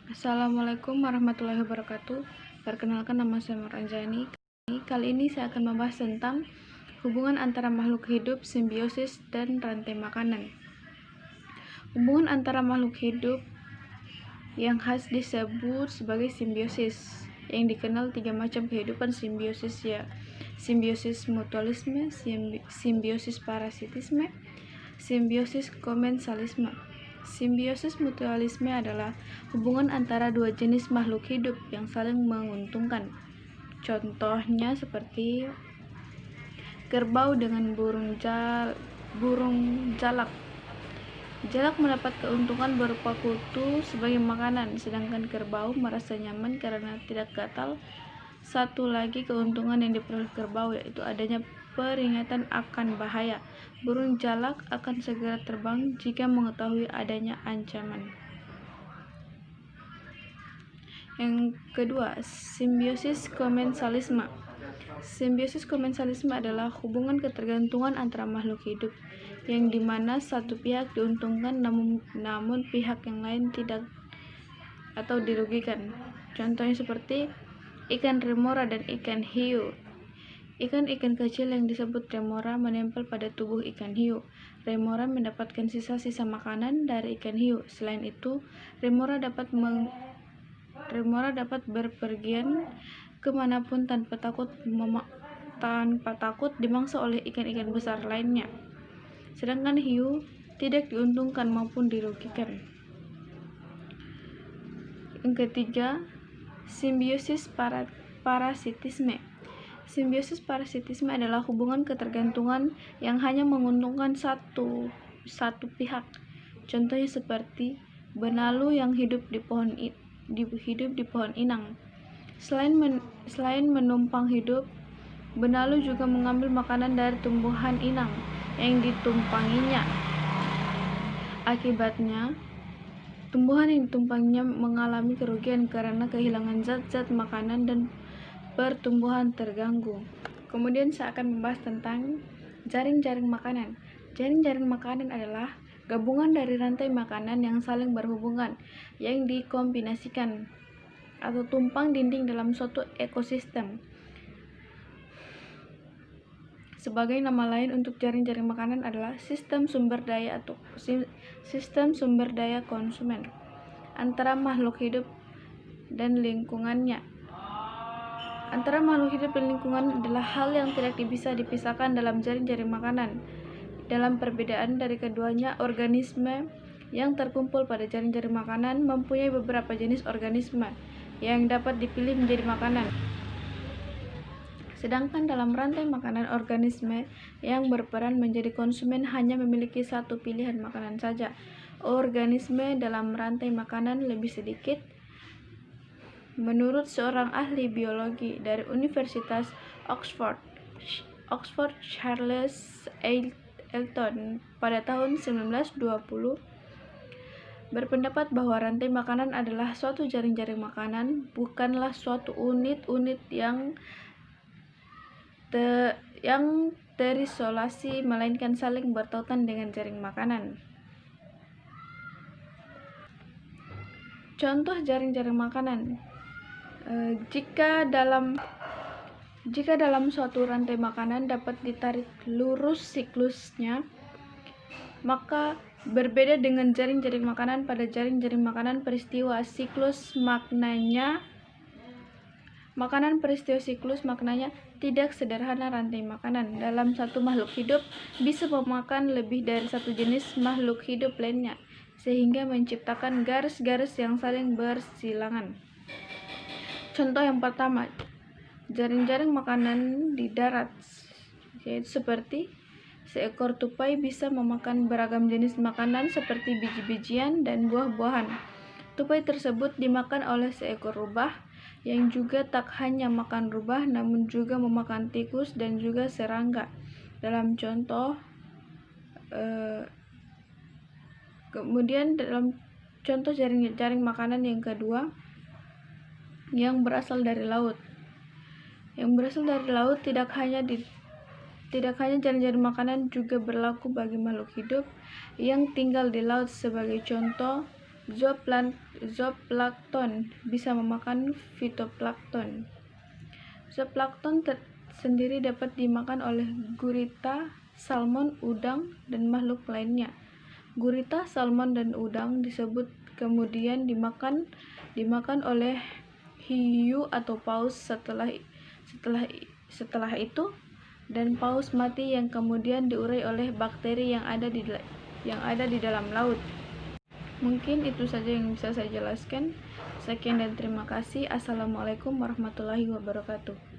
Assalamualaikum warahmatullahi wabarakatuh. Perkenalkan, nama saya Anjani. Kali ini saya akan membahas tentang hubungan antara makhluk hidup, simbiosis, dan rantai makanan. Hubungan antara makhluk hidup yang khas disebut sebagai simbiosis, yang dikenal 3 macam kehidupan simbiosis, ya: simbiosis mutualisme, simbiosis parasitisme, simbiosis komensalisme. Simbiosis mutualisme adalah hubungan antara dua jenis makhluk hidup yang saling menguntungkan. Contohnya seperti kerbau dengan burung jalak. Jalak mendapat keuntungan berupa kutu sebagai makanan, sedangkan kerbau merasa nyaman karena tidak gatal. Satu lagi keuntungan yang diperoleh kerbau yaitu adanya peringatan akan bahaya. Burung jalak akan segera terbang jika mengetahui adanya ancaman. Yang kedua, simbiosis komensalisme. Simbiosis komensalisme adalah hubungan ketergantungan antara makhluk hidup, yang dimana satu pihak diuntungkan namun pihak yang lain tidak atau dirugikan. Contohnya seperti ikan remora dan ikan hiu. Ikan-ikan kecil yang disebut remora menempel pada tubuh ikan hiu. Remora mendapatkan sisa-sisa makanan dari ikan hiu. Selain itu, remora dapat berpergian kemanapun tanpa takut dimangsa oleh ikan-ikan besar lainnya. Sedangkan hiu tidak diuntungkan maupun dirugikan. Yang ketiga, simbiosis parasitisme. Simbiosis parasitisme adalah hubungan ketergantungan yang hanya menguntungkan satu pihak. Contohnya seperti benalu yang hidup di pohon inang. Selain menumpang hidup, benalu juga mengambil makanan dari tumbuhan inang yang ditumpanginya. Akibatnya, tumbuhan yang ditumpanginya mengalami kerugian karena kehilangan zat-zat makanan dan pertumbuhan terganggu. Kemudian saya akan membahas tentang jaring-jaring makanan. Jaring-jaring makanan adalah gabungan dari rantai makanan yang saling berhubungan, yang dikombinasikan atau tumpang dinding dalam suatu ekosistem. Sebagai nama lain untuk jaring-jaring makanan adalah sistem sumber daya atau sistem sumber daya konsumen antara makhluk hidup dan lingkungannya. Antara makhluk hidup dan lingkungan adalah hal yang tidak bisa dipisahkan dalam jaring-jaring makanan. Dalam perbedaan dari keduanya, organisme yang terkumpul pada jaring-jaring makanan mempunyai beberapa jenis organisme yang dapat dipilih menjadi makanan. Sedangkan dalam rantai makanan, organisme yang berperan menjadi konsumen hanya memiliki satu pilihan makanan saja. Organisme dalam rantai makanan lebih sedikit. Menurut seorang ahli biologi dari Universitas Oxford, Charles Elton, pada tahun 1920, berpendapat bahwa rantai makanan adalah suatu jaring-jaring makanan, bukanlah suatu unit-unit yang terisolasi, melainkan saling bertautan dengan jaring makanan. Contoh jaring-jaring makanan. Jika dalam suatu rantai makanan dapat ditarik lurus siklusnya, maka berbeda dengan jaring-jaring makanan. Pada jaring-jaring makanan peristiwa siklus maknanya tidak sederhana. Rantai makanan dalam satu makhluk hidup bisa memakan lebih dari satu jenis makhluk hidup lainnya, sehingga menciptakan garis-garis yang saling bersilangan. Contoh yang pertama, jaring-jaring makanan di darat, yaitu seperti seekor tupai bisa memakan beragam jenis makanan seperti biji-bijian dan buah-buahan. Tupai tersebut dimakan oleh seekor rubah yang juga tak hanya makan rubah namun juga memakan tikus dan juga serangga. Dalam contoh kemudian dalam contoh jaring makanan yang kedua, yang berasal dari laut. Tidak hanya jaring-jaring makanan juga berlaku bagi makhluk hidup yang tinggal di laut. Sebagai contoh, Zooplankton bisa memakan fitoplankton. Zooplankton sendiri dapat dimakan oleh gurita, salmon, udang, dan makhluk lainnya. Gurita, salmon, dan udang disebut kemudian dimakan oleh hiu atau paus setelah itu, dan paus mati yang kemudian diurai oleh bakteri yang ada di dalam laut. Mungkin itu saja yang bisa saya jelaskan. Sekian dan terima kasih. Assalamualaikum warahmatullahi wabarakatuh.